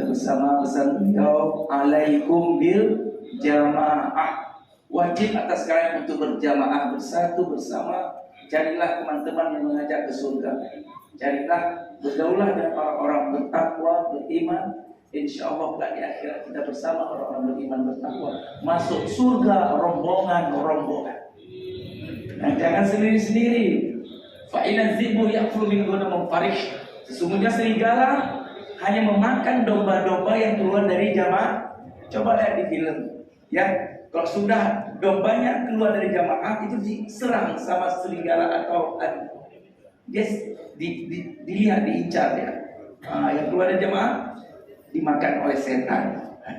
Bersama pesan beliau, alaikum bil jamaah, wajib atas kalian untuk berjamaah, bersatu bersama. Carilah teman-teman yang mengajak ke surga, carilah berdaulah dengan orang-orang bertakwa, beriman. Insya Allah di akhirat kita bersama orang-orang beriman bertakwa masuk surga rombongan. Nah, jangan sendiri-sendiri. Fa inna dzibu ya'kulu min ghanam farih. Sesungguhnya serigala hanya memakan domba-domba yang keluar dari jamaah. Coba lihat di film, ya. Kalau sudah dombanya keluar dari jamaah, itu diserang sama serigala atau dia dilihat, diincar ya. Yang keluar dari jamaah dimakan oleh setan.